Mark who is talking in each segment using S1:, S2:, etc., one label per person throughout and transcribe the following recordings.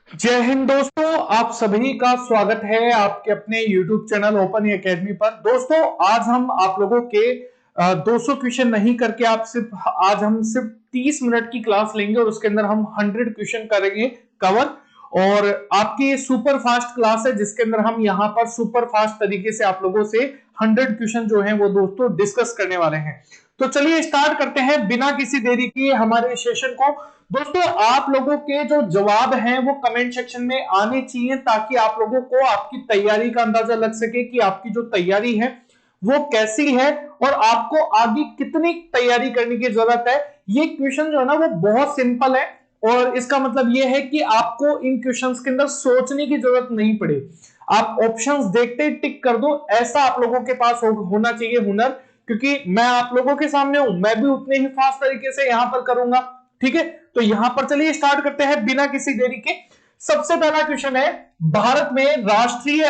S1: जय हिंद दोस्तों, आप सभी का स्वागत है आपके अपने YouTube चैनल ओपन एकेडमी पर। दोस्तों, आज हम आप लोगों के 200 क्वेश्चन नहीं करके आज हम सिर्फ 30 मिनट की क्लास लेंगे और उसके अंदर हम 100 क्वेश्चन करेंगे कवर। और आपकी सुपर फास्ट क्लास है जिसके अंदर हम यहाँ पर सुपर फास्ट तरीके से आप लोगों से 100 क्वेश्चन जो है वो दोस्तों डिस्कस करने वाले हैं। तो चलिए स्टार्ट करते हैं बिना किसी देरी के हमारे सेशन को। दोस्तों, आप लोगों के जो जवाब हैं वो कमेंट सेक्शन में आने चाहिए ताकि आप लोगों को आपकी तैयारी का अंदाजा लग सके कि आपकी जो तैयारी है वो कैसी है और आपको आगे कितनी तैयारी करने की जरूरत है। ये क्वेश्चन जो है ना वो बहुत सिंपल है और इसका मतलब ये है कि आपको इन क्वेश्चंस के अंदर सोचने की जरूरत नहीं पड़े। आप ऑप्शंस देखते ही टिक कर दो, ऐसा आप लोगों के पास होना चाहिए हुनर, क्योंकि मैं आप लोगों के सामने हूं, मैं भी उतने ही फास्ट तरीके से यहां पर करूंगा। ठीक है, तो यहां पर चलिए स्टार्ट करते हैं बिना किसी देरी के। सबसे पहला क्वेश्चन है, भारत में राष्ट्रीय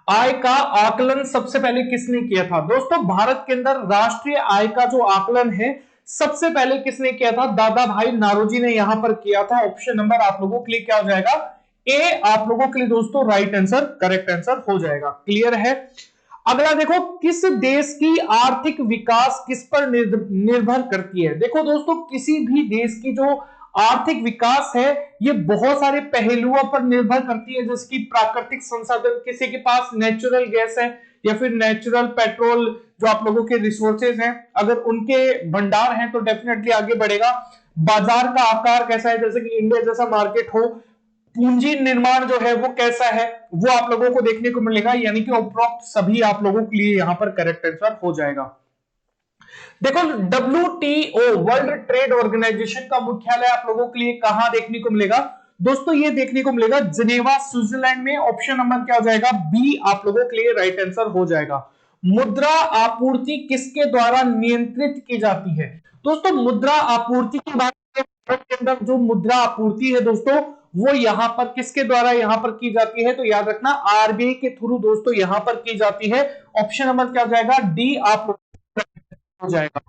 S1: आय का आकलन सबसे पहले किसने किया था? दोस्तों, भारत के अंदर राष्ट्रीय आय का जो आकलन है सबसे पहले किसने किया था? दादा भाई नारोजी ने यहां पर किया था। ऑप्शन नंबर आप लोगों के लिए क्या हो जाएगा? ए आप लोगों के लिए दोस्तों राइट आंसर, करेक्ट आंसर हो जाएगा। क्लियर है? अगला देखो, किस देश की आर्थिक विकास किस पर निर्भर करती है? देखो दोस्तों, किसी भी देश की जो आर्थिक विकास है ये बहुत सारे पहलुओं पर निर्भर करती है, जैसे कि प्राकृतिक संसाधन, किसी के पास नेचुरल गैस है या फिर नेचुरल पेट्रोल, जो आप लोगों के रिसोर्सेज हैं, अगर उनके भंडार हैं तो डेफिनेटली आगे बढ़ेगा। बाजार का आकार कैसा है, जैसे कि इंडिया जैसा मार्केट हो। पूंजी निर्माण जो है वो कैसा है वो आप लोगों को देखने को मिलेगा, यानी कि उपरोक्त सभी आप लोगों के लिए यहां पर करेक्ट आंसर हो जाएगा। देखो, WTO वर्ल्ड ट्रेड ऑर्गेनाइजेशन का मुख्यालय आप लोगों के लिए कहां देखने को मिलेगा? दोस्तों, ये देखने को मिलेगा जिनेवा, स्विट्जरलैंड में। ऑप्शन नंबर क्या हो जाएगा? बी आप लोगों के लिए राइट आंसर हो जाएगा। मुद्रा आपूर्ति किसके द्वारा नियंत्रित की जाती है? दोस्तों, मुद्रा आपूर्ति की बात के अंदर जो मुद्रा आपूर्ति है दोस्तों वो यहां पर किसके द्वारा यहां पर की जाती है? तो याद रखना आरबीआई के थ्रू दोस्तों यहां पर की जाती है। ऑप्शन नंबर क्या हो जाएगा? डी आप हो जाएगा।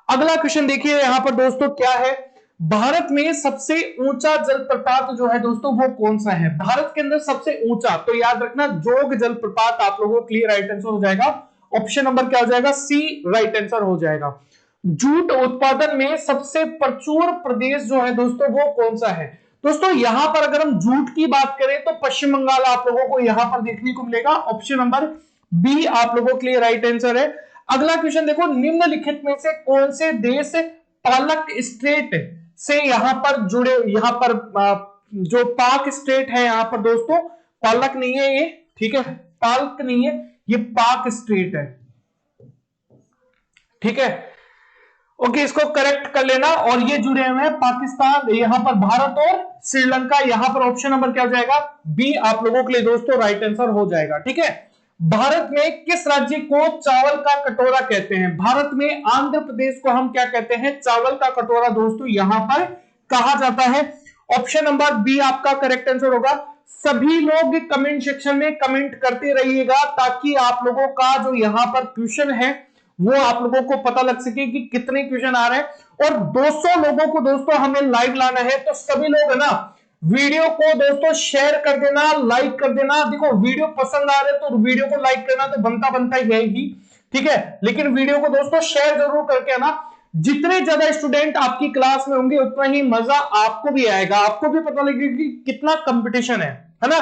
S1: अगला क्वेश्चन देखिए यहां पर दोस्तों क्या है, भारत में सबसे ऊंचा जलप्रपात जो है दोस्तों वो कौन सा है? भारत के अंदर सबसे ऊंचा, तो याद रखना जोग जलप्रपात आप लोगों के लिए राइट आंसर हो जाएगा। ऑप्शन नंबर क्या हो जाएगा? सी राइट आंसर हो जाएगा। जूट उत्पादन में सबसे प्रचुर प्रदेश जो है दोस्तों वो कौन सा है? दोस्तों, यहां पर अगर हम जूट की बात करें तो पश्चिम बंगाल आप लोगों को यहां पर देखने को मिलेगा। ऑप्शन नंबर बी आप लोगों के लिए राइट आंसर है। अगला क्वेश्चन देखो, निम्नलिखित में से कौन से देश पालक स्ट्रेट से यहां पर जुड़े? यहां पर जो पाक स्ट्रेट है यहां पर दोस्तों, पालक नहीं है ये, ठीक है, पालक नहीं है ये, पाक स्ट्रेट है। ठीक है, ओके, इसको करेक्ट कर लेना। और ये जुड़े हुए हैं पाकिस्तान, यहां पर भारत और श्रीलंका। यहां पर ऑप्शन नंबर क्या हो जाएगा? बी आप लोगों के लिए दोस्तों राइट आंसर हो जाएगा। ठीक है, भारत में किस राज्य को चावल का कटोरा कहते हैं? भारत में आंध्र प्रदेश को हम क्या कहते हैं? चावल का कटोरा दोस्तों यहां पर कहा जाता है। ऑप्शन नंबर बी आपका करेक्ट आंसर होगा। सभी लोग कमेंट सेक्शन में कमेंट करते रहिएगा ताकि आप लोगों का जो यहां पर क्वेश्चन है वो आप लोगों को पता लग सके कि कितने क्वेश्चन आ रहे हैं। और 200 लोगों को दोस्तों हमें लाइव लाना है, तो सभी लोग है ना वीडियो को दोस्तों शेयर कर देना, लाइक कर देना। देखो, वीडियो पसंद आ रहे तो वीडियो को लाइक करना तो बनता ही है ही, ठीक है, लेकिन वीडियो को दोस्तों शेयर जरूर करके आना। जितने ज्यादा स्टूडेंट आपकी क्लास में होंगे उतना ही मजा आपको भी आएगा, आपको भी पता लगेगा कि कितना कंपटीशन है ना।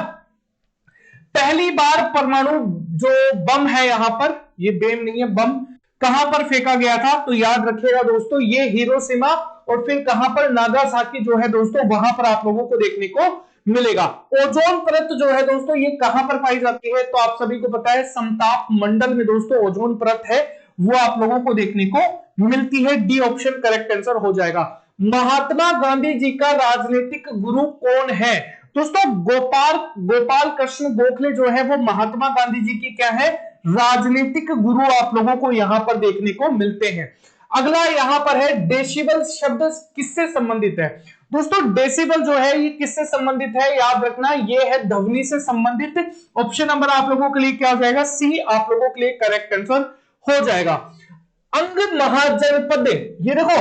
S1: पहली बार परमाणु जो बम है यहां पर, ये बेम नहीं है, बम कहां पर फेंका गया था? तो याद रखिएगा दोस्तों, ये हिरोशिमा और फिर कहां पर नागासाकी जो है दोस्तों वहां पर आप लोगों को देखने को मिलेगा। ओजोन परत जो है दोस्तों ये कहां पर पाई जाती है? तो आप सभी को पता है समताप मंडल में दोस्तों ओजोन परत है, वो आप लोगों को देखने को मिलती है। डी ऑप्शन करेक्ट आंसर हो जाएगा। महात्मा गांधी जी का राजनीतिक गुरु कौन है? दोस्तों, गोपाल कृष्ण गोखले जो है वो महात्मा गांधी जी की क्या है? राजनीतिक गुरु आप लोगों को यहां पर देखने को मिलते हैं। अगला यहां पर है, डेसिबल शब्द किससे संबंधित है? दोस्तों, डेसिबल जो है ये किससे संबंधित है? याद रखना ये है ध्वनि से संबंधित। ऑप्शन नंबर आप लोगों के लिए क्या हो जाएगा? सी आप लोगों के लिए करेक्ट आंसर हो जाएगा। अंग महाजनपद, ये देखो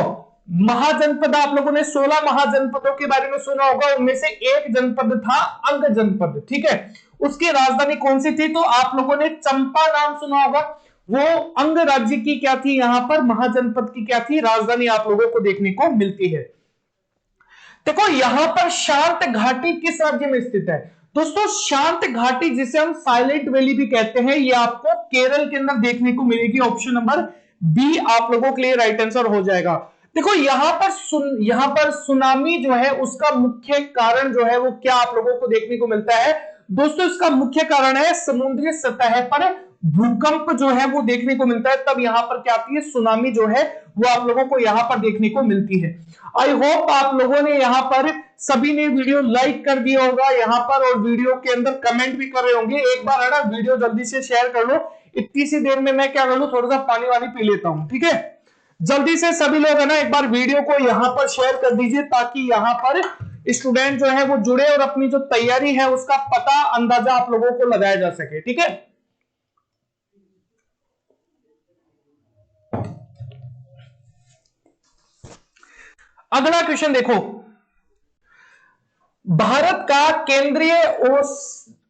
S1: महाजनपद आप लोगों ने 16 महाजनपदों के बारे में सुना होगा, उनमें से एक जनपद था अंग जनपद, ठीक है। उसकी राजधानी कौन सी थी? तो आप लोगों ने चंपा नाम सुना होगा, वो अंग राज्य की क्या थी, यहां पर महाजनपद की क्या थी राजधानी, आप लोगों को देखने को मिलती है। देखो यहां पर शांत घाटी किस राज्य में स्थित है? दोस्तों शांत घाटी जिसे हम साइलेंट वैली भी कहते हैं, ये आपको केरल के अंदर देखने को मिलेगी। ऑप्शन नंबर बी आप लोगों के लिए राइट आंसर हो जाएगा। देखो यहां पर सुनामी जो है उसका मुख्य कारण जो है वो क्या आप लोगों को देखने को मिलता है? दोस्तों इसका मुख्य कारण है समुद्री सतह पर भूकंप जो है वो देखने को मिलता है, तब यहां पर क्या आती है सुनामी जो है वो आप लोगों को यहां पर देखने को मिलती है। आई होप आप लोगों ने यहां पर सभी ने वीडियो लाइक कर दिया होगा यहां पर, और वीडियो के अंदर कमेंट भी कर रहे होंगे। एक बार है ना वीडियो जल्दी से शेयर कर लो। इतनी सी देर में मैं क्या कर लूं, थोड़ा सा पानी वानी पी लेता हूं, ठीक है। जल्दी से सभी लोग है ना एक बार वीडियो को यहां पर शेयर कर दीजिए, ताकि यहां पर स्टूडेंट जो है वो जुड़े और अपनी जो तैयारी है उसका पता अंदाजा आप लोगों को लगाया जा सके, ठीक है। अगला क्वेश्चन देखो, भारत का केंद्रीय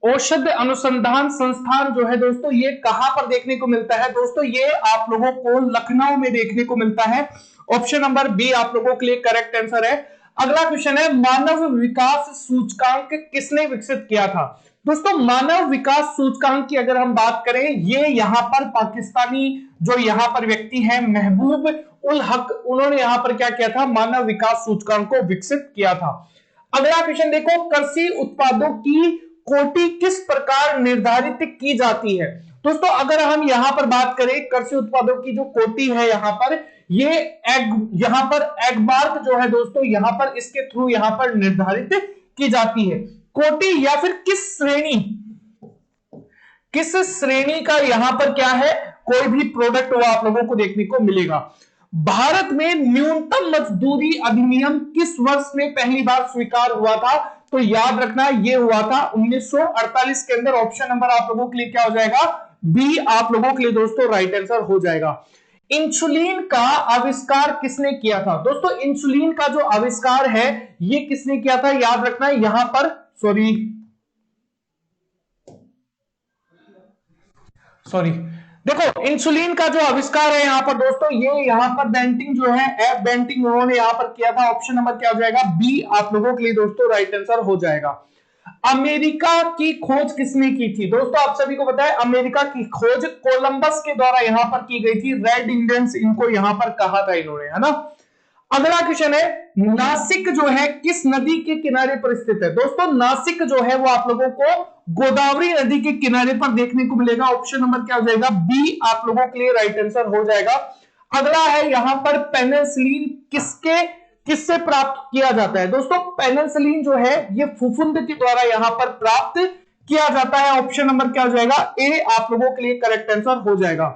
S1: औषध अनुसंधान संस्थान जो है दोस्तों ये कहां पर देखने को मिलता है? दोस्तों ये आप लोगों को लखनऊ में देखने को मिलता है। ऑप्शन नंबर बी आप लोगों के लिए करेक्ट आंसर है। अगला क्वेश्चन है, मानव विकास सूचकांक किसने विकसित किया था? दोस्तों मानव विकास सूचकांक की अगर हम बात करें, ये यहां पर पाकिस्तानी जो यहां पर व्यक्ति है महबूब उल हक, उन्होंने यहां पर क्या किया था, मानव विकास सूचकांक को विकसित किया था। अगला क्वेश्चन देखो, कृषि उत्पादों की कोटि किस प्रकार निर्धारित की जाती है? दोस्तों अगर हम यहां पर बात करें कृषि उत्पादों की जो कोटि है यहां पर, ये यहां पर एगमार्क जो है दोस्तों यहां पर इसके थ्रू यहां पर निर्धारित की जाती है। कोटि या फिर किस श्रेणी का यहां पर क्या है कोई भी प्रोडक्ट वो आप लोगों को देखने को मिलेगा। भारत में न्यूनतम मजदूरी अधिनियम किस वर्ष में पहली बार स्वीकार हुआ था? तो याद रखना ये हुआ था 1948 के अंदर। ऑप्शन नंबर आप लोगों के लिए क्या हो जाएगा, बी आप लोगों के लिए दोस्तों राइट आंसर हो जाएगा। इंसुलिन का आविष्कार किसने किया था? दोस्तों इंसुलिन का जो आविष्कार है ये किसने किया था, याद रखना यहां पर सॉरी देखो इंसुलिन का जो आविष्कार है यहां पर दोस्तों, ये यहां पर बेंटिंग जो है एफ बेंटिंग उन्होंने यहां पर किया था। ऑप्शन नंबर क्या हो जाएगा, बी आप लोगों के लिए दोस्तों राइट आंसर हो जाएगा। अमेरिका की खोज किसने की थी? दोस्तों आप सभी को पता है अमेरिका की खोज कोलंबस के द्वारा यहां पर की गई थी। रेड इंडियंस इनको यहां पर कहा था इन्होंने, है ना। अगला क्वेश्चन है, नासिक जो है किस नदी के किनारे पर स्थित है? दोस्तों नासिक जो है वो आप लोगों को गोदावरी नदी के किनारे पर देखने को मिलेगा। ऑप्शन नंबर क्या हो जाएगा, बी आप लोगों के लिए राइट आंसर हो जाएगा। अगला है यहां पर पेनिसिलिन किससे प्राप्त किया जाता है? दोस्तों पेनिसिलिन जो है ये फफूंद के द्वारा यहां पर प्राप्त किया जाता है। ऑप्शन नंबर क्या हो जाएगा, ए आप लोगों के लिए करेक्ट आंसर हो जाएगा।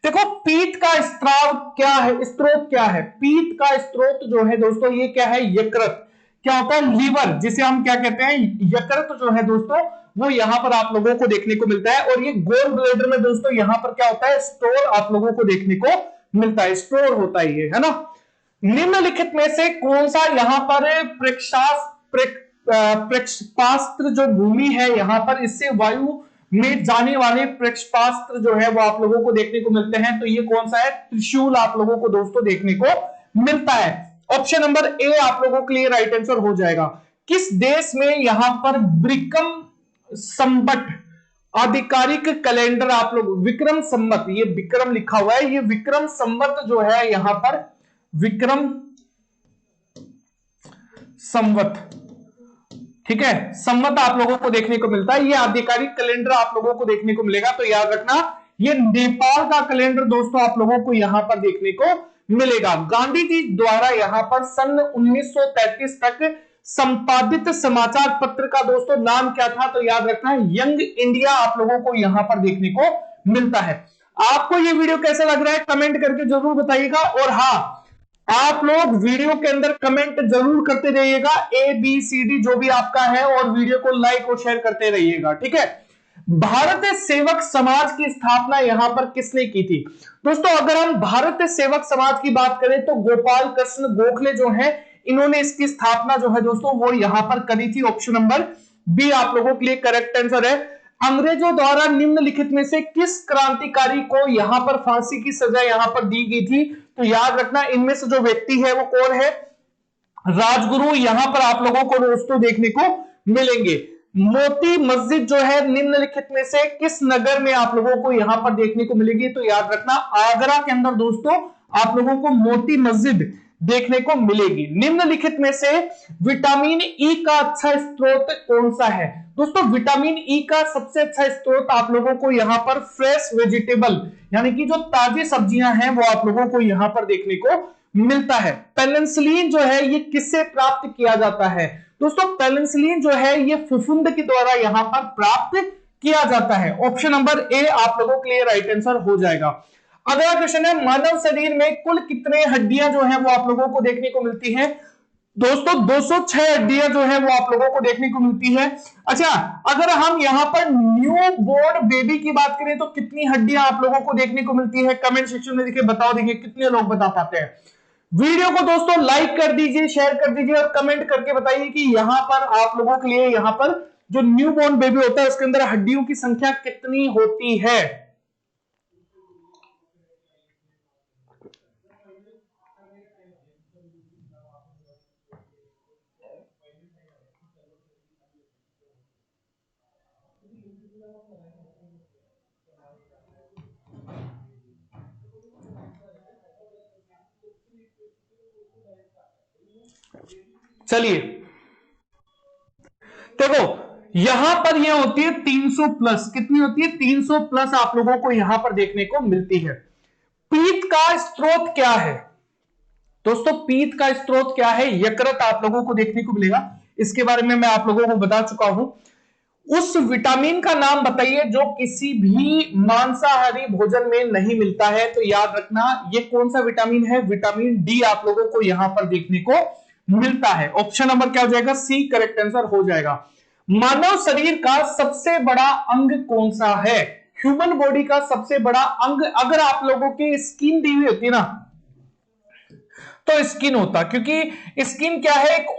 S1: देखो पीत का स्त्राव क्या है, स्रोत क्या है? पीत का स्रोत जो है दोस्तों ये क्या है, यकृत। क्या होता है, लीवर, जिसे हम क्या कहते हैं यकृत जो है दोस्तों वो यहां पर आप लोगों को देखने को मिलता है। और ये गोल ब्लेडर में दोस्तों यहां पर क्या होता है, स्टोर आप लोगों को देखने को मिलता है, स्टोर होता है ये, है ना। निम्नलिखित में से कौन सा यहां पर प्रक्षेपास्त्र जो भूमि है यहां पर, इससे वायु में जाने वाले प्रक्षेपास्त्र जो है वो आप लोगों को देखने को मिलते हैं? तो ये कौन सा है, त्रिशूल आप लोगों को दोस्तों देखने को मिलता है। ऑप्शन नंबर ए आप लोगों के लिए राइट आंसर हो जाएगा। किस देश में यहां पर विक्रम संवत आधिकारिक कैलेंडर आप लोग, विक्रम संवत, ये विक्रम लिखा हुआ है, ये विक्रम संवत जो है यहां पर विक्रम संवत, ठीक है, संवत आप लोगों को देखने को मिलता है। ये आधिकारिक कैलेंडर आप लोगों को देखने को मिलेगा। तो याद रखना ये नेपाल का कैलेंडर दोस्तों आप लोगों को यहां पर देखने को मिलेगा। गांधी जी द्वारा यहां पर सन 1933 तक संपादित समाचार पत्र का दोस्तों नाम क्या था? तो याद रखना यंग इंडिया आप लोगों को यहां पर देखने को मिलता है। आपको ये वीडियो कैसा लग रहा है कमेंट करके जरूर बताइएगा। और हाँ, आप लोग वीडियो के अंदर कमेंट जरूर करते रहिएगा, ए बी सी डी जो भी आपका है, और वीडियो को लाइक और शेयर करते रहिएगा, ठीक है। भारत सेवक समाज की स्थापना यहां पर किसने की थी? दोस्तों अगर हम भारत सेवक समाज की बात करें तो गोपाल कृष्ण गोखले जो है, इन्होंने इसकी स्थापना जो है दोस्तों वो यहां पर करी थी। ऑप्शन नंबर बी आप लोगों के लिए करेक्ट आंसर है। अंग्रेजों द्वारा निम्नलिखित में से किस क्रांतिकारी को यहां पर फांसी की सजा यहां पर दी गई थी? तो याद रखना इनमें से जो व्यक्ति है वो कौन है? राजगुरु यहां पर आप लोगों को दोस्तों देखने को मिलेंगे। मोती मस्जिद जो है निम्नलिखित में से किस नगर में आप लोगों को यहां पर देखने को मिलेगी? तो याद रखना आगरा के अंदर दोस्तों आप लोगों को मोती मस्जिद देखने को मिलेगी। निम्नलिखित में से विटामिन ई का अच्छा स्रोत कौन सा है? दोस्तों विटामिन ई का सबसे अच्छा स्रोत आप लोगों को यहां पर फ्रेश वेजिटेबल यानी कि जो ताजी सब्जियां हैं वो आप लोगों को यहां पर देखने को मिलता है। पेनिसिलिन जो है ये किससे प्राप्त किया जाता है? दोस्तों पेनिसिलिन जो है ये फफूंद के द्वारा यहां पर प्राप्त किया जाता है। ऑप्शन नंबर ए आप लोगों के लिए राइट आंसर हो जाएगा। अगला क्वेश्चन है मानव शरीर में कुल कितने हड्डियां जो है वो आप लोगों को देखने को मिलती है? दोस्तों 206 हड्डियां जो है वो आप लोगों को देखने को मिलती है। अच्छा अगर हम यहां पर न्यू बोर्न बेबी की बात करें तो कितनी हड्डियां आप लोगों को देखने को मिलती है? कमेंट सेक्शन में देखिए बताओ, देखिए कितने लोग बता पाते हैं। वीडियो को दोस्तों लाइक कर दीजिए, शेयर कर दीजिए और कमेंट करके बताइए कि यहां पर आप लोगों के लिए यहां पर जो न्यू बोर्न बेबी होता है उसके अंदर हड्डियों की संख्या कितनी होती है? चलिए देखो यहां पर यह होती है 300 प्लस। कितनी होती है? 300 प्लस आप लोगों को यहां पर देखने को मिलती है। पीत का स्रोत क्या है? दोस्तों पीत का स्रोत क्या है? यकृत आप लोगों को देखने को मिलेगा। इसके बारे में मैं आप लोगों को बता चुका हूं। उस विटामिन का नाम बताइए जो किसी भी मांसाहारी भोजन में नहीं मिलता है। तो याद रखना ये कौन सा विटामिन है? विटामिन डी आप लोगों को यहां पर देखने को मिलता है। ऑप्शन नंबर क्या हो जाएगा? सी करेक्ट आंसर हो जाएगा। मानव शरीर का सबसे बड़ा अंग कौन सा है? ह्यूमन बॉडी का सबसे बड़ा अंग अगर आप लोगों की स्किन दी हुई होती है ना तो स्किन होता, क्योंकि स्किन क्या है? एक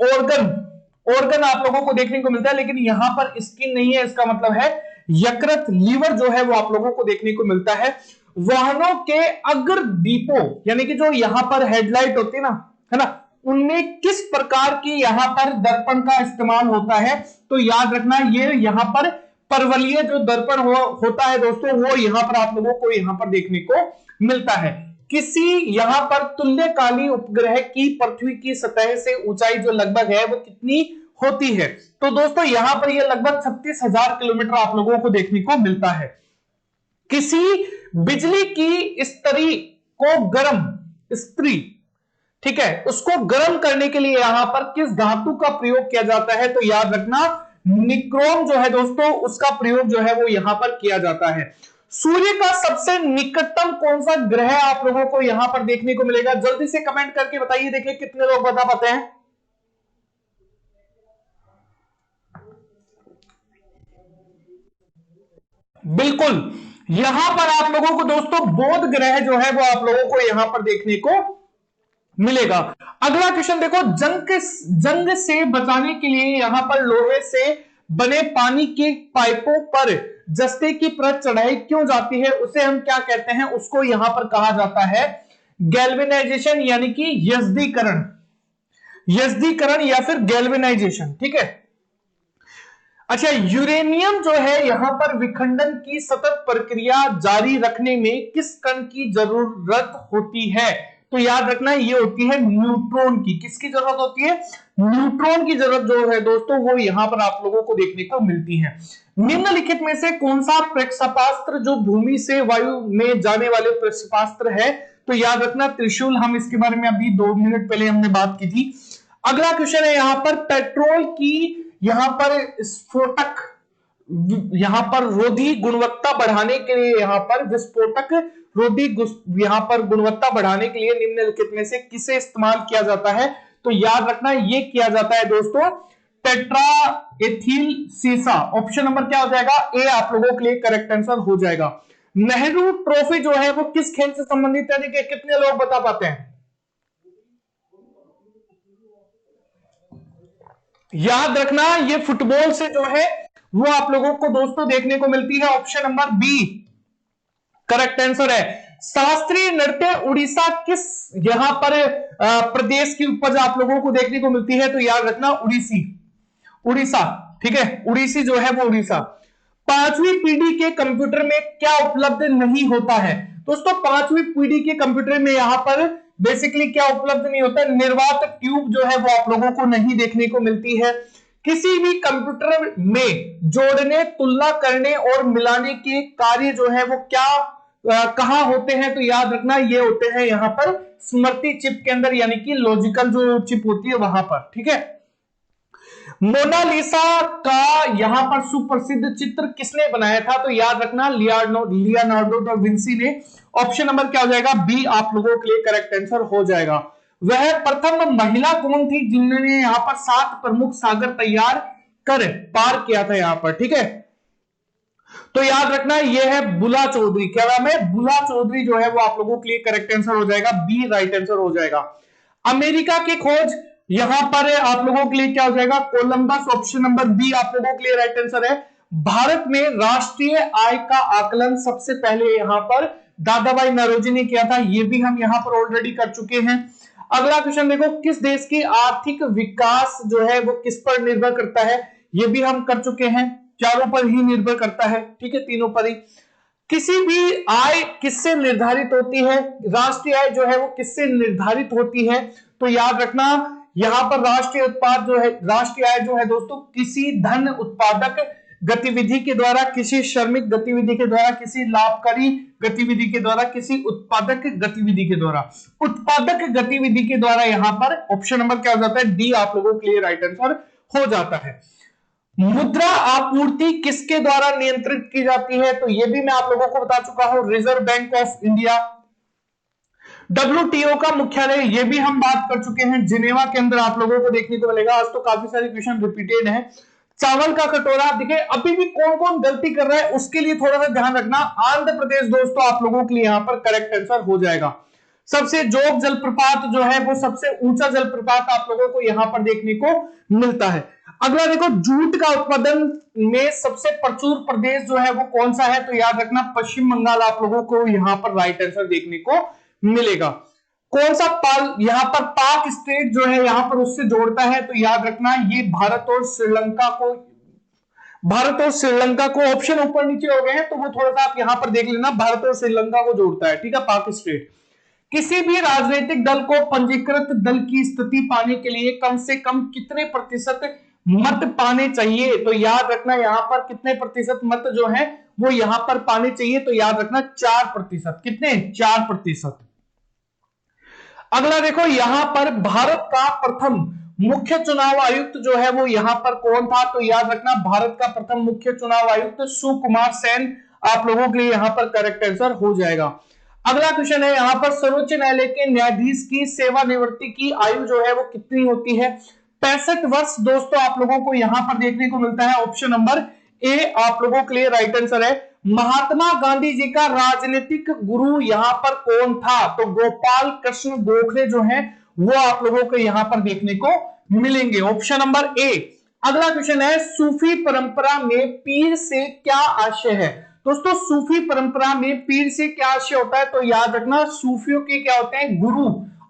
S1: ऑर्गन आप लोगों को देखने को मिलता है, लेकिन यहां पर स्किन नहीं है। इसका मतलब है यकृत लीवर जो है वो आप लोगों को देखने को मिलता है। वाहनों के अग्र दीपों यानी कि जो यहां पर हेडलाइट होती है ना, उनमें किस प्रकार की यहां पर दर्पण का इस्तेमाल होता है? तो याद रखना ये यहां पर परवलीय जो दर्पण होता है दोस्तों वो यहां पर आप लोगों को यहां पर देखने को मिलता है। किसी यहां पर तुल्यकाली उपग्रह की पृथ्वी की सतह से ऊंचाई जो लगभग है वो कितनी होती है? तो दोस्तों यहां पर ये लगभग 36,000 किलोमीटर आप लोगों को देखने को मिलता है। किसी बिजली की स्त्री को गर्म स्त्री ठीक है उसको गर्म करने के लिए यहां पर किस धातु का प्रयोग किया जाता है? तो याद रखना निक्रोम जो है दोस्तों उसका प्रयोग जो है वो यहां पर किया जाता है। सूर्य का सबसे निकटतम कौन सा ग्रह आप लोगों को यहां पर देखने को मिलेगा? जल्दी से कमेंट करके बताइए, देखिए कितने लोग बता पाते हैं। बिल्कुल यहां पर आप लोगों को दोस्तों बुध ग्रह जो है वो आप लोगों को यहां पर देखने को मिलेगा। अगला क्वेश्चन देखो, जंग से बचाने के लिए यहां पर लोहे से बने पानी के पाइपों पर जस्ते की परत चढ़ाई क्यों जाती है? उसे हम क्या कहते हैं? उसको यहां पर कहा जाता है गैल्वेनाइजेशन यानी कि यजदीकरण या फिर गैल्वेनाइजेशन। ठीक है। अच्छा यूरेनियम जो है यहां पर विखंडन की सतत प्रक्रिया जारी रखने में किस कण की जरूरत होती है? तो याद रखना ये होती है न्यूट्रॉन की। किसकी जरूरत होती है? न्यूट्रॉन की जरूरत जो है दोस्तों वो यहां पर आप लोगों को देखने को मिलती है। निम्नलिखित में से कौन सा प्रक्षेपास्त्र जो भूमि से वायु में जाने वाले प्रक्षेपास्त्र है? तो याद रखना त्रिशूल। हम इसके बारे में अभी 2 मिनट पहले हमने बात की थी। अगला क्वेश्चन है यहां पर पेट्रोल की यहां पर स्फोटक यहां पर रोधी गुणवत्ता बढ़ाने के लिए यहां पर विस्फोटक रोधी यहां पर गुणवत्ता बढ़ाने के लिए निम्नलिखित में से किसे इस्तेमाल किया जाता है? तो याद रखना ये किया जाता है दोस्तों टेट्रा एथिल सीसा। ऑप्शन नंबर क्या हो जाएगा? ए आप लोगों के लिए करेक्ट आंसर हो जाएगा। नेहरू ट्रॉफी जो है वो किस खेल से संबंधित है? देखिए कितने लोग बता पाते हैं? याद रखना ये फुटबॉल से जो है वो आप लोगों को दोस्तों देखने को मिलती है। Option number B correct answer है। शास्त्रीय नृत्य उड़ीसा किस यहां पर प्रदेश की उपज आप लोगों को देखने को मिलती है? तो याद रखना उड़ीसी, उड़ीसा, ठीक है, उड़ीसी जो है वो उड़ीसा। पांचवी पीढ़ी के कंप्यूटर में क्या उपलब्ध नहीं होता है? दोस्तों पांचवी पीढ़ी के कंप्यूटर में यहां पर बेसिकली क्या उपलब्ध नहीं होता? निर्वात ट्यूब जो है वो आप लोगों को नहीं देखने को मिलती है। किसी भी कंप्यूटर में जोड़ने, तुलना करने और मिलाने के कार्य जो है वो क्या कहां होते हैं? तो याद रखना ये होते हैं यहां पर स्मृति चिप के अंदर, यानी कि लॉजिकल जो चिप होती है वहां पर, ठीक है। मोनालिसा का यहां पर सुप्रसिद्ध चित्र किसने बनाया था? तो याद रखना लियोनार्डो दा विंसी ने। ऑप्शन नंबर क्या हो जाएगा? बी आप लोगों के लिए करेक्ट आंसर हो जाएगा। वह प्रथम महिला कौन थी जिन्होंने यहां पर 7 प्रमुख सागर तैयार कर पार किया था यहां पर, ठीक है। तो याद रखना यह है बुला चौधरी। क्या नाम है? बुला चौधरी जो है वो आप लोगों के लिए करेक्ट आंसर हो जाएगा, बी राइट आंसर हो जाएगा। अमेरिका की खोज यहां पर आप लोगों के लिए क्या हो जाएगा? कोलंबस। ऑप्शन नंबर बी आप लोगों के लिए राइट आंसर है। भारत में राष्ट्रीय आय का आकलन सबसे पहले यहां पर दादा भाई नौरोजी ने किया था, ये भी हम यहां पर ऑलरेडी कर चुके हैं। अगला क्वेश्चन देखो, किस देश की आर्थिक विकास जो है वो किस पर निर्भर करता है? ये भी हम कर चुके हैं, चारों पर ही निर्भर करता है, ठीक है, तीनों पर ही। किसी भी आय किससे निर्धारित होती है? राष्ट्रीय आय जो है वो किससे निर्धारित होती है? तो याद रखना यहां पर राष्ट्रीय उत्पाद जो है, राष्ट्रीय आय जो है दोस्तों किसी धन उत्पादक गतिविधि के द्वारा, किसी श्रमिक गतिविधि के द्वारा, किसी लाभकारी गतिविधि के द्वारा, किसी उत्पादक गतिविधि के द्वारा, उत्पादक गतिविधि के द्वारा यहां पर ऑप्शन नंबर क्या हो जाता है? डी आप लोगों के लिए राइट आंसर हो जाता है। मुद्रा आपूर्ति किसके द्वारा नियंत्रित की जाती है? तो यह भी मैं आप लोगों को बता चुका हूं, reserve bank of India. WTO का मुख्यालय, ये भी हम बात कर चुके हैं, जिनेवा के अंदर आप लोगों को देखने को मिलेगा। आज तो काफी सारे क्वेश्चन रिपीटेड हैं। चावल का कटोरा, देखिए अभी भी कौन कौन गलती कर रहा है उसके लिए थोड़ा सा ध्यान रखना। आंध्र प्रदेश दोस्तों आप लोगों के लिए यहां पर करेक्ट आंसर हो जाएगा। सबसे जोग जलप्रपात जो है वो सबसे ऊंचा जलप्रपात आप लोगों को यहां पर देखने को मिलता है। अगला देखो, जूट का उत्पादन में सबसे प्रचुर प्रदेश जो है वो कौन सा है? तो याद रखना पश्चिम बंगाल आप लोगों को यहां पर राइट आंसर देखने को मिलेगा। कौन सा पाल यहां पर पाक स्टेट जो है यहां पर उससे जोड़ता है? तो याद रखना ये भारत और श्रीलंका को, भारत और श्रीलंका को, ऑप्शन ऊपर नीचे हो गए हैं तो वो थोड़ा सा आप यहां पर देख लेना, भारत और श्रीलंका को जोड़ता है, ठीक है, पाक स्टेट। किसी भी राजनीतिक दल को पंजीकृत दल की स्थिति पाने के लिए कम से कम कितने प्रतिशत मत पाने चाहिए? तो याद रखना यहां पर कितने प्रतिशत मत जो है वो यहां पर पाने चाहिए? तो याद रखना 4%। कितने? 4%। अगला देखो, यहां पर भारत का प्रथम मुख्य चुनाव आयुक्त जो है वो यहां पर कौन था? तो याद रखना भारत का प्रथम मुख्य चुनाव आयुक्त सुकुमार सेन आप लोगों के लिए यहां पर करेक्ट आंसर हो जाएगा। अगला क्वेश्चन है, यहां पर सर्वोच्च न्यायालय के न्यायाधीश की सेवानिवृत्ति की आयु जो है वो कितनी होती है? 65 वर्ष दोस्तों आप लोगों को यहां पर देखने को मिलता है। ऑप्शन नंबर ए आप लोगों के लिए राइट आंसर है। महात्मा गांधी जी का राजनीतिक गुरु यहां पर कौन था? तो गोपाल कृष्ण गोखले जो है वो आप लोगों को यहां पर देखने को मिलेंगे। Option number A. अगला क्वेश्चन है, सूफी परंपरा में पीर से क्या आशय है? दोस्तों सूफी परंपरा में पीर से क्या आशय होता है? तो याद रखना सूफियों के क्या होते हैं? गुरु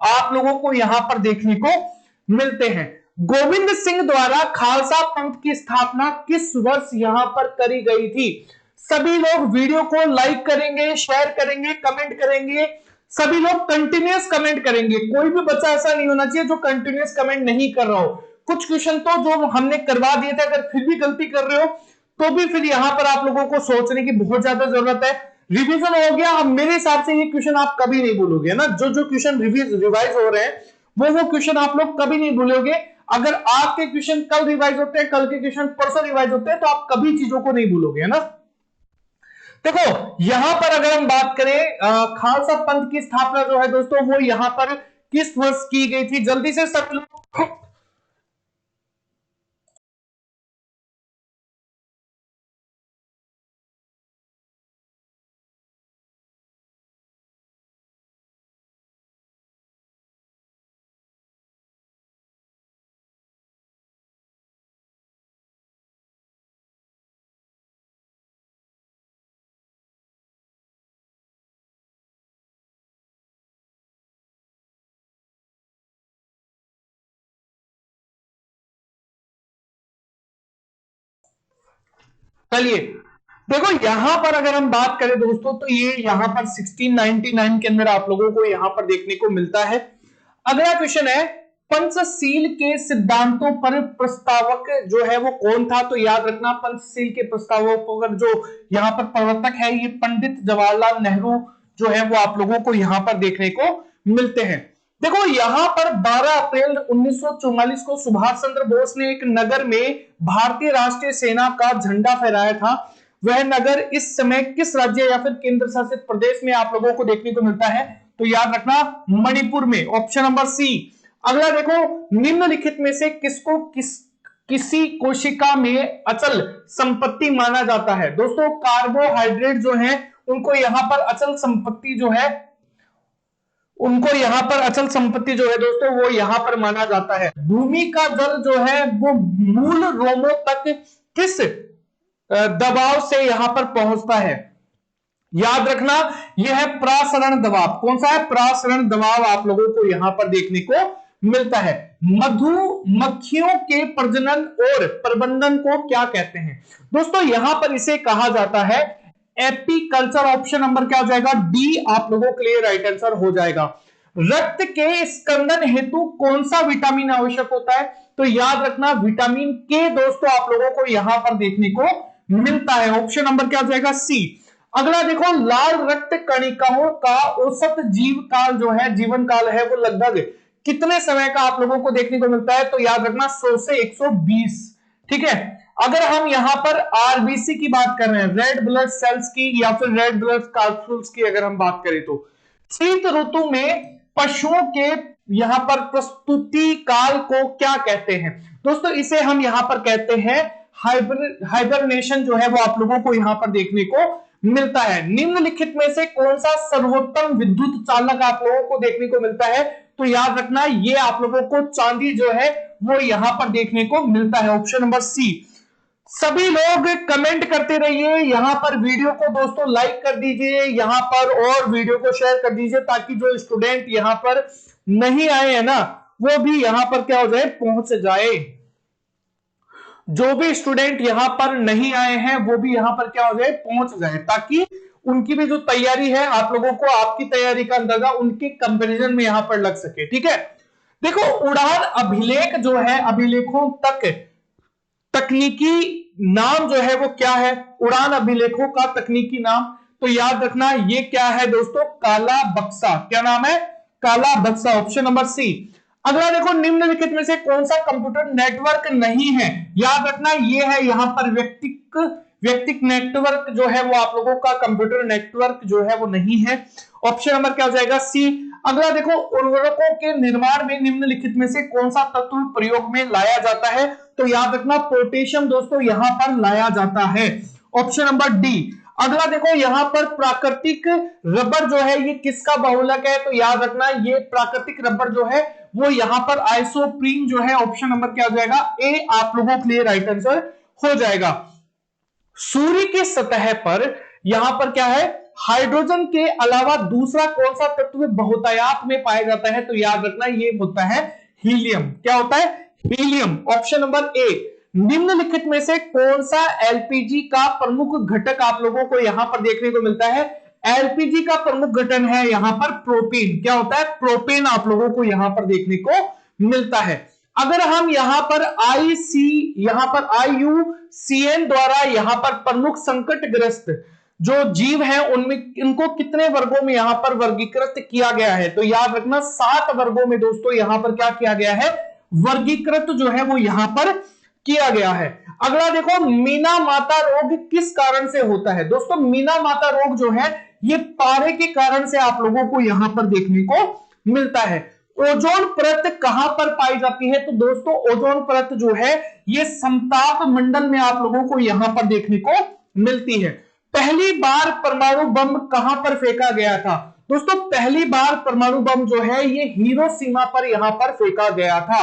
S1: आप लोगों को यहां पर देखने को मिलते हैं। गोविंद सिंह द्वारा खालसा पंथ की स्थापना किस वर्ष यहां पर करी गई थी? सभी लोग वीडियो को लाइक करेंगे, शेयर करेंगे, कमेंट करेंगे, सभी लोग कंटिन्यूअस कमेंट करेंगे। कोई भी बच्चा ऐसा नहीं होना चाहिए जो कंटिन्यूअस कमेंट नहीं कर रहा हो। कुछ क्वेश्चन तो जो हमने करवा दिए थे, अगर फिर भी गलती कर रहे हो तो भी फिर यहां पर आप लोगों को सोचने की बहुत ज्यादा जरूरत है। रिवीजन हो गया, अब मेरे हिसाब से ये क्वेश्चन आप कभी नहीं भूलोगे ना। जो जो क्वेश्चन रिवाइज हो रहे हैं वो क्वेश्चन आप लोग कभी नहीं भूलोगे। अगर आपके क्वेश्चन कल रिवाइज होते हैं, कल के क्वेश्चन परसों रिवाइज होते हैं, तो आप कभी चीजों को नहीं भूलोगे, है ना। देखो यहां पर अगर हम बात करें खालसा पंथ की स्थापना जो है दोस्तों वो यहां पर किस वर्ष की गई थी? जल्दी से सब लोग चलिए देखो यहां पर अगर हम बात करें दोस्तों तो ये यहां पर 1699 के अंदर आप लोगों को यहां पर देखने को मिलता है। अगला क्वेश्चन है पंचशील के सिद्धांतों पर प्रस्तावक जो है वो कौन था? तो याद रखना पंचशील के प्रस्तावकों पर जो यहाँ पर प्रवर्तक है ये पंडित जवाहरलाल नेहरू जो है वो आप लोगों को यहाँ पर देखने को मिलते हैं। देखो यहां पर 12 अप्रैल 1944 को सुभाष चंद्र बोस ने एक नगर में भारतीय राष्ट्रीय सेना का झंडा फहराया था। वह नगर इस समय किस राज्य या फिर केंद्र शासित प्रदेश में आप लोगों को देखने को मिलता है? तो याद रखना मणिपुर में, ऑप्शन नंबर सी। अगला देखो निम्नलिखित में से किसको किसी कोशिका में अचल संपत्ति माना जाता है? दोस्तों कार्बोहाइड्रेट जो है उनको यहां पर अचल संपत्ति जो है दोस्तों वो यहां पर माना जाता है। भूमि का जल जो है वो मूल रोमों तक किस दबाव से यहां पर पहुंचता है? याद रखना यह है प्रासरण दबाव। कौन सा है? प्रासरण दबाव आप लोगों को यहां पर देखने को मिलता है। मधुमक्खियों के प्रजनन और प्रबंधन को क्या कहते हैं? दोस्तों यहां पर इसे कहा जाता है एपीकल्चर। ऑप्शन नंबर क्या हो जाएगा? डी आप लोगों के लिए राइट आंसर हो जाएगा। रक्त के स्कंदन हेतु कौन सा विटामिन आवश्यक होता है? तो याद रखना विटामिन के दोस्तों आप लोगों को यहां पर देखने को मिलता है। ऑप्शन नंबर क्या हो जाएगा? सी। अगला देखो लाल रक्त कणिकाओं का औसत जीवन काल है वो लगभग कितने समय का आप लोगों को देखने को मिलता है? तो याद रखना 100 से 120। ठीक है। अगर हम यहां पर आरबीसी की बात कर रहे हैं, रेड ब्लड सेल्स की या फिर रेड ब्लड कॉर्पसूल्स की अगर हम बात करें तो शीत ऋतु में पशुओं के यहां पर प्रस्तुति काल को क्या कहते हैं? दोस्तों इसे हम यहां पर कहते हैं हाइबरनेशन जो है वो आप लोगों को यहां पर देखने को मिलता है। निम्नलिखित में से कौन सा सर्वोत्तम विद्युत चालक आप लोगों को देखने को मिलता है? तो याद रखना ये आप लोगों को चांदी जो है वो यहां पर देखने को मिलता है। Option number C. सभी लोग कमेंट करते रहिए, यहां पर वीडियो को दोस्तों लाइक कर दीजिए यहां पर और वीडियो को शेयर कर दीजिए ताकि जो स्टूडेंट यहां पर नहीं आए हैं ना वो भी यहां पर क्या हो जाए, पहुंच जाए। जो भी स्टूडेंट यहां पर नहीं आए हैं वो भी यहां पर क्या हो जाए, पहुंच जाए, ताकि उनकी भी जो तैयारी है आप लोगों को आपकी तैयारी का अंदाजा उनके कंपैरिजन में यहां पर लग सके। ठीक है। देखो उड़ान अभिलेख जो है, अभिलेखों तक तकनीकी नाम जो है वो क्या है? उड़ान अभिलेखों का तकनीकी नाम, तो याद रखना ये क्या है दोस्तों? काला बक्सा। क्या नाम है? काला बक्सा। Option number C. अगला देखो निम्नलिखित में से कौन सा कंप्यूटर नेटवर्क नहीं है? याद रखना ये है यहां पर व्यक्तिक नेटवर्क जो है वो आप लोगों का कंप्यूटर नेटवर्क जो है वो नहीं है। ऑप्शन नंबर क्या हो जाएगा? सी। अगला देखो उर्वरकों के निर्माण में निम्नलिखित में से कौन सा तत्व प्रयोग में लाया जाता है? तो याद रखना पोटेशियम दोस्तों यहां पर लाया जाता है। Option number D. अगला देखो यहां पर प्राकृतिक रबर जो है ये किसका बहुलक है? तो याद रखना ये प्राकृतिक रबर जो है वो यहां पर आइसोप्रीन जो है। ऑप्शन नंबर क्या हो जाएगा? ए आप लोगों के लिए राइट आंसर हो जाएगा। सूर्य की सतह पर यहां पर क्या है? हाइड्रोजन के अलावा दूसरा कौन सा तत्व बहुतायत में पाया जाता है? तो याद रखना ये होता है हीलियम। क्या होता है? हीलियम। Option number A. निम्नलिखित में से कौन सा एलपीजी का प्रमुख घटक आप लोगों को यहां पर देखने को मिलता है? एलपीजी का प्रमुख घटक है यहां पर प्रोपेन। क्या होता है? प्रोपेन आप लोगों को यहां पर देखने को मिलता है। अगर हम यहां पर IUCN द्वारा यहां पर प्रमुख संकटग्रस्त जो जीव हैं उनमें इनको कितने वर्गों में यहां पर वर्गीकृत किया गया है? तो याद रखना 7 वर्गों में दोस्तों यहां पर क्या किया गया है? वर्गीकृत जो है वो यहां पर किया गया है। अगला देखो मीना माता रोग किस कारण से होता है? दोस्तों मीना माता रोग जो है ये पारे के कारण से आप लोगों को यहां पर देखने को मिलता है। ओजोन परत कहां पर पाई जाती है? तो दोस्तों ओजोन परत जो है ये समताप मंडल में आप लोगों को यहां पर देखने को मिलती है। पहली बार परमाणु बम कहां पर फेंका गया था? दोस्तों पहली बार परमाणु बम जो है ये हिरोशिमा पर यहां पर फेंका गया था।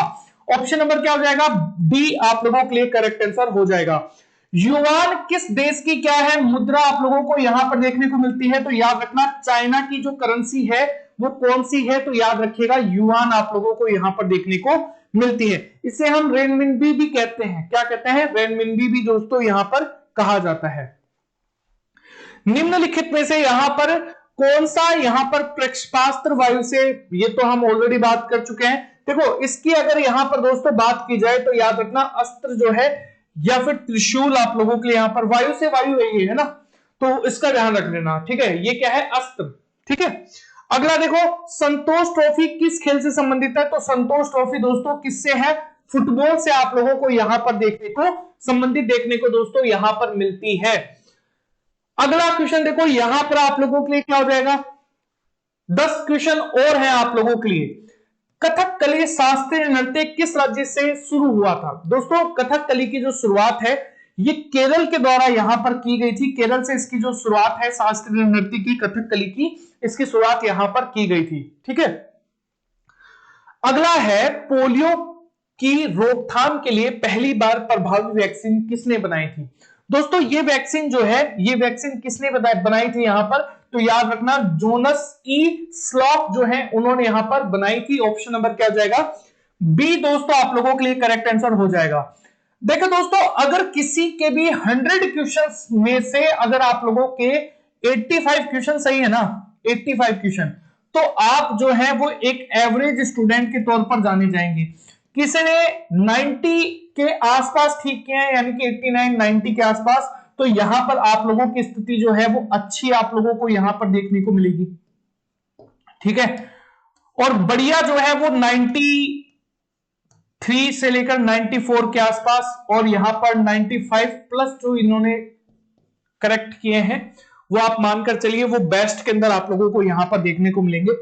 S1: ऑप्शन नंबर क्या हो जाएगा? डी आप लोगों के लिए करेक्ट आंसर हो जाएगा। युआन किस देश की क्या है मुद्रा आप लोगों को यहां पर देखने को मिलती है? तो याद रखना चाइना की जो करेंसी है वो कौन सी है? तो याद रखिएगा युआन आप लोगों को यहां पर देखने को मिलती है। इसे हम रेनमिनबी भी कहते हैं। क्या कहते हैं? रेनमिनबी भी दोस्तों यहां पर कहा जाता है। निम्नलिखित में से यहां पर कौन सा यहां पर प्रक्षेपास्त्र वायु से, ये तो हम ऑलरेडी बात कर चुके हैं। देखो इसकी अगर यहां पर दोस्तों बात की जाए तो याद रखना अस्त्र जो है या फिर त्रिशूल आप लोगों के लिए यहां पर वायु से वायु है ना, तो इसका ध्यान रख लेना, ठीक है। ये क्या है, अस्त्र, ठीक है। अगला देखो, संतोष ट्रॉफी किस खेल से संबंधित है, तो संतोष ट्रॉफी दोस्तों किससे है, फुटबॉल से आप लोगों को यहां पर देखने को संबंधित देखने को दोस्तों यहां पर मिलती है। अगला क्वेश्चन देखो, यहां पर आप लोगों के लिए क्या हो जाएगा, 10 क्वेश्चन और है आप लोगों के लिए। कथकली शास्त्रीय नृत्य किस राज्य से शुरू हुआ था, दोस्तों कथकली की जो शुरुआत है ये केरल के द्वारा यहां पर की गई थी। केरल से इसकी जो शुरुआत है शास्त्रीय नृत्य की, कथकली की, इसकी शुरुआत यहां पर की गई थी, ठीक है। अगला है, पोलियो की रोकथाम के लिए पहली बार प्रभावी वैक्सीन किसने बनाई थी, दोस्तों ये वैक्सीन जो है, ये वैक्सीन किसने बनाई थी यहां पर, तो याद रखना जोनस ई स्लॉक जो है उन्होंने यहां पर बनाई थी। ऑप्शन नंबर क्या हो जाएगा, बी दोस्तों आप लोगों के लिए करेक्ट आंसर हो जाएगा। देखो दोस्तों, अगर किसी के भी 100 क्वेश्चंस में से अगर आप लोगों के 85 क्वेश्चन सही है ना, 85 क्वेश्चन, तो आप जो है वो एक एवरेज स्टूडेंट के तौर पर जाने जाएंगे। किसी ने 90 के आसपास ठीक किया है, यानी कि 89 90 के आसपास, तो यहां पर आप लोगों की स्थिति जो है वो अच्छी आप लोगों को यहां पर देखने को मिलेगी, ठीक है। और बढ़िया जो है वो 93 से लेकर 94 के आसपास, और यहां पर 95 प्लस जो इन्होंने करेक्ट किए हैं वो आप मानकर चलिए वो बेस्ट के अंदर आप लोगों को यहां पर देखने को मिलेंगे।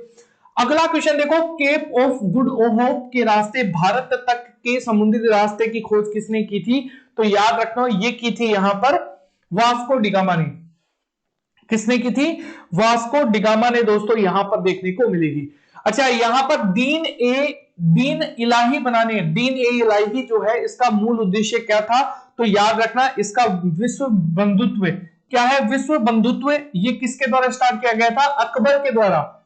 S1: अगला क्वेश्चन देखो, केप ऑफ गुड होप के रास्ते भारत तक के समुद्री रास्ते की खोज किसने की थी, तो याद रखना ये की थी यहां पर वास्को डिगामा ने। किसने की थी, वास्को डिगामा ने दोस्तों यहां पर देखने को मिलेगी। अच्छा, यहां पर दीन इलाही बनाने, दीन ए इलाही जो है इसका मूल उद्देश्य क्या था, तो याद रखना इसका विश्व बंधुत्व क्या है, विश्व बंधुत्व, ये किसके द्वारा स्टार्ट किया गया था, अकबर के द्वारा।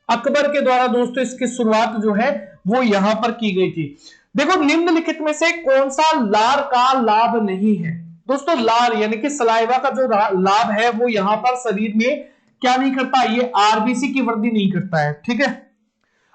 S1: अकबर के द्वारा दोस्तों इसकी शुरुआत जो है वो यहां पर की गई थी। देखो निम्नलिखित में से कौन सा लार का लाभ नहीं है, दोस्तों लार यानी कि सलाइवा का जो लाभ है वो यहां पर शरीर में क्या नहीं करता, ये आरबीसी की वृद्धि नहीं करता है, ठीक है।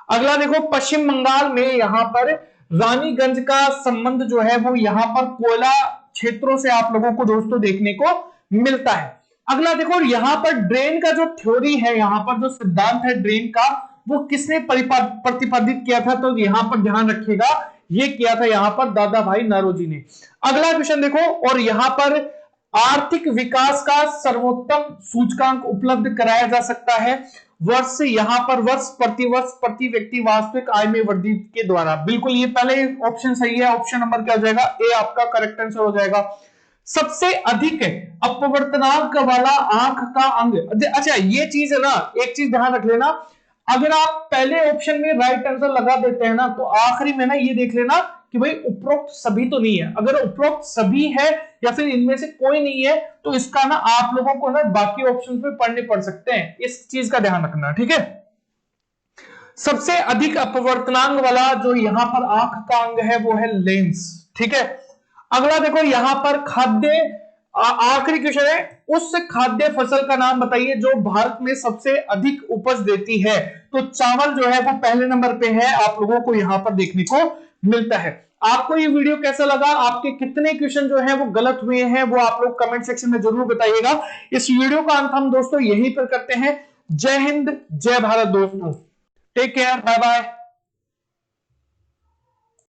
S1: अगला देखो, पश्चिम बंगाल में यहां पर रानीगंज का संबंध जो है वो यहां पर कोयला क्षेत्रों से आप लोगों को दोस्तों देखने को मिलता है। अगला देखो, यहां पर ड्रेन का जो थ्योरी है, यहां पर जो सिद्धांत है ड्रेन का, वो किसने प्रतिपादित किया था, तो यहां पर ध्यान रखिएगा ये किया था यहां पर दादा भाई नौरोजी ने। अगला क्वेश्चन देखो, और यहां पर आर्थिक विकास का सर्वोत्तम सूचकांक उपलब्ध कराया जा सकता है वर्ष, यहां पर वर्ष प्रति व्यक्ति वास्तविक आय में वृद्धि के द्वारा। बिल्कुल ये पहले ऑप्शन सही है, ऑप्शन नंबर क्या हो जाएगा, ए आपका करेक्ट आंसर हो जाएगा। सबसे अधिक अपवर्तनांक वाला आंख का अंग, अच्छा ये चीज है ना, एक चीज ध्यान रख लेना, अगर आप पहले ऑप्शन में राइट आंसर लगा देते हैं ना, तो आखिरी में ना ये देख लेना कि भाई उपरोक्त सभी तो नहीं है। अगर उपरोक्त सभी है या फिर इनमें से कोई नहीं है, तो इसका ना आप लोगों को ना बाकी ऑप्शन पे पढ़ने पड़ सकते हैं, इस चीज का ध्यान रखना, ठीक है। सबसे अधिक अपवर्तनांक वाला जो यहां पर आंख का अंग है वो है लेंस, ठीक है। अगला देखो, यहां पर खाद्य, आखिरी क्वेश्चन है, उस खाद्य फसल का नाम बताइए जो भारत में सबसे अधिक उपज देती है, तो चावल जो है वो पहले नंबर पे है, आप लोगों को यहां पर देखने को मिलता है। आपको ये वीडियो कैसा लगा, आपके कितने क्वेश्चन जो है वो गलत हुए हैं वो आप लोग कमेंट सेक्शन में जरूर बताइएगा। इस वीडियो का अंत हम दोस्तों यहीं पर करते हैं। जय हिंद, जय भारत दोस्तों, टेक केयर, बाय बाय।